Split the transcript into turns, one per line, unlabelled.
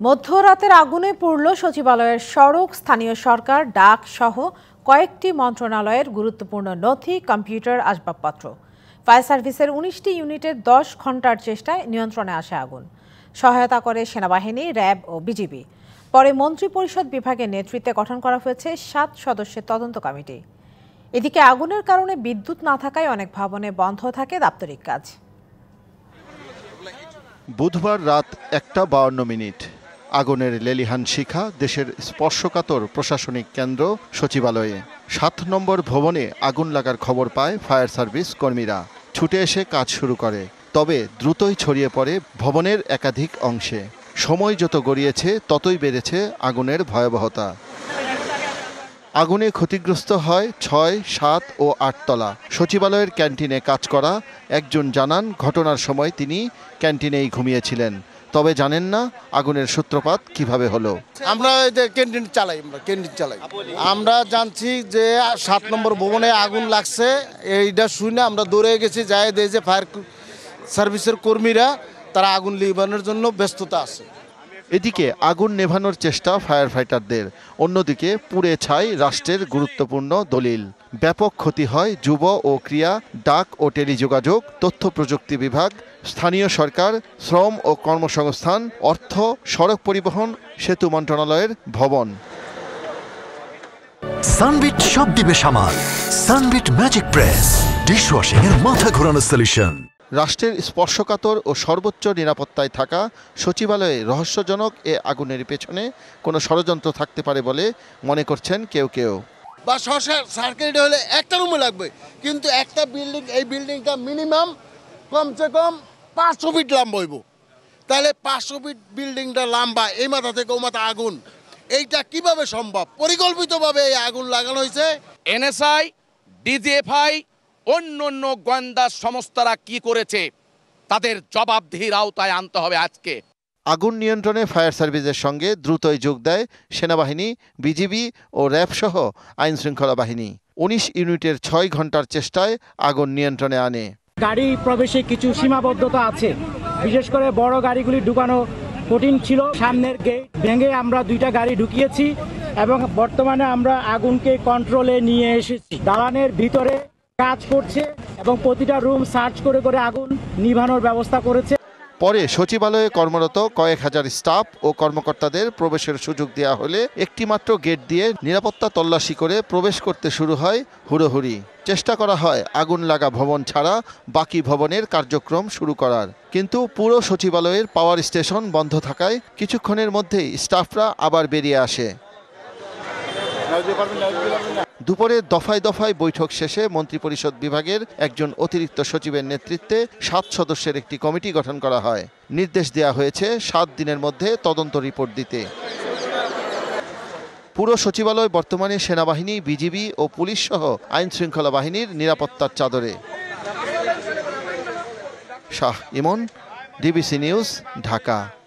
মধ্যরাতের আগুনে পুড়ল সচিবালয়ের সড়ক, স্থানীয় সরকার, ডাক সহ কয়েকটি মন্ত্রণালয়ের গুরুত্বপূর্ণ নথি, কম্পিউটার, আসবাবপত্র। ফায়ার সার্ভিসের ১৯টি ইউনিটের ১০ ঘণ্টার চেষ্টায় নিয়ন্ত্রণে আসে আগুন। সহায়তা করে সেনাবাহিনী, র্যাব ও বিজিবি। পরে মন্ত্রিপরিষদ বিভাগের নেতৃত্বে গঠন করা হয়েছে ৭ সদস্যের তদন্ত কমিটি। এদিকে আগুনের কারণে বিদ্যুৎ না থাকায় অনেক ভবনে বন্ধ থাকে দাপ্তরিক কাজ।
বুধবার রাত ১টা ৫২ আগুনের লেলিহান শিখা দেশের স্পর্শকাতর প্রশাসনিক কেন্দ্র সচিবালয়ে। ৭ নম্বর ভবনে আগুন লাগার খবর পায় ফায়ার সার্ভিস কর্মীরা। ছুটে এসে কাজ শুরু করে, তবে দ্রুতই ছড়িয়ে পড়ে ভবনের একাধিক অংশে। সময় যত গড়িয়েছে ততই বেড়েছে আগুনের ভয়াবহতা। আগুনে ক্ষতিগ্রস্ত হয় ৬, ৭ ও ৮ তলা। সচিবালয়ের ক্যান্টিনে কাজ করা একজন জানান, ঘটনার সময় তিনি ক্যান্টিনেই ঘুমিয়েছিলেন, তবে জানেন না আগুনের সূত্রপাত কিভাবে হলো।
আমরা ক্যান্টিন চালাই, আমরা জানছি যে ৭ নম্বর ভবনে আগুন লাগছে। এইটা শুনে আমরা দৌড়ে গেছি, যাই দেখি যে ফায়ার সার্ভিসের কর্মীরা তারা আগুন নিভানোর জন্য ব্যস্ততা আছে।
এদিকে আগুন নেভানোর চেষ্টা ফায়ার ফাইটারদের, অন্যদিকে পুড়ে ছাই রাষ্ট্রের গুরুত্বপূর্ণ দলিল। ব্যাপক ক্ষতি হয় যুব ও ক্রীড়া, ডাক ও টেলিযোগাযোগ, তথ্য প্রযুক্তি বিভাগ, স্থানীয় সরকার, শ্রম ও কর্মসংস্থান, অর্থ, সড়ক পরিবহন, সেতু মন্ত্রণালয়ের ভবন।
সানবিট সব দিবে সামাল। সানবিট ম্যাজিক প্রেস ডিশওয়াশিং এর মাথা ঘোরানো সলিউশন।
রাষ্ট্রের স্পর্শকাতর ও সর্বোচ্চ নিরাপত্তায় থাকা সচিবালয়ে রহস্যজনক এ আগুনের পেছনে কোনো ষড়যন্ত্র থাকতে পারে বলে মনে করছেন কেউ কেউ।
বা সার্কিট হলে একটা রুমে লাগবে, কিন্তু একটা বিল্ডিং, এই বিল্ডিংটা মিনিমাম কমসে কম ৫০০ ফিট লম্বা হইব। তাহলে ৫০০ ফিট বিল্ডিংটা লম্বা, এই মাথা থেকে ও মাথা আগুন, এইটা কিভাবে সম্ভব? পরিকল্পিতভাবে এই আগুন লাগানো হয়েছে।
এনএসআই, ডিজিএফআই, অন্য গোয়েন্দা সংস্থারা কি করেছে তাদের জবাবদিহির আওতায় আনতে হবে আজকে।
আগুন নিয়ন্ত্রণে ফায়ার সার্ভিসের সঙ্গে দ্রুতই যোগ দেয় সেনাবাহিনী, বিজিবি ও র্যাব সহ আইন শৃঙ্খলা বাহিনী। ১৯ ইউনিটের ৬ ঘণ্টার চেষ্টায় আগুন নিয়ন্ত্রণে আনে।
গাড়ি প্রবেশে কিছু সীমাবদ্ধতা আছে, বিশেষ করে বড় গাড়িগুলি ঢুকানো কঠিন ছিল। সামনের গেট ভেঙে আমরা 2টা গাড়ি ঢুকিয়েছি এবং বর্তমানে আমরা আগুনকে কন্ট্রোলে নিয়ে এসেছি। দালানের ভিতরে কাজ করছে এবং প্রতিটা রুম সার্চ করে করে আগুন নিভানোর ব্যবস্থা করেছে।
পরে সচিবালয়ে কর্মরত কয়েক হাজার স্টাফ ও কর্মকর্তাদের প্রবেশের সুযোগ দেওয়া হলে একটি মাত্র গেট দিয়ে নিরাপত্তা তল্লাশি করে প্রবেশ করতে শুরু হয় হুড়োহুড়ি। চেষ্টা করা হয় আগুন লাগা ভবন ছাড়া বাকি ভবনের কার্যক্রম শুরু করার, কিন্তু পুরো সচিবালয়ের পাওয়ার স্টেশন বন্ধ থাকায় কিছুক্ষণের মধ্যেই স্টাফরা আবার বেরিয়ে আসে। দুপুরে দফায় দফায় বৈঠক শেষে মন্ত্রিপরিষদ বিভাগের একজন অতিরিক্ত সচিবের নেতৃত্বে ৭ সদস্যের একটি কমিটি গঠন করা হয়। নির্দেশ দেওয়া হয়েছে ৭ দিনের মধ্যে তদন্ত রিপোর্ট দিতে। পুরো সচিবালয় বর্তমানে সেনাবাহিনী, বিজিবি ও পুলিশ সহ আইন শৃঙ্খলা বাহিনীর নিরাপত্তার চাদরে। শাহ ইমন, ডিবিসি নিউজ, ঢাকা।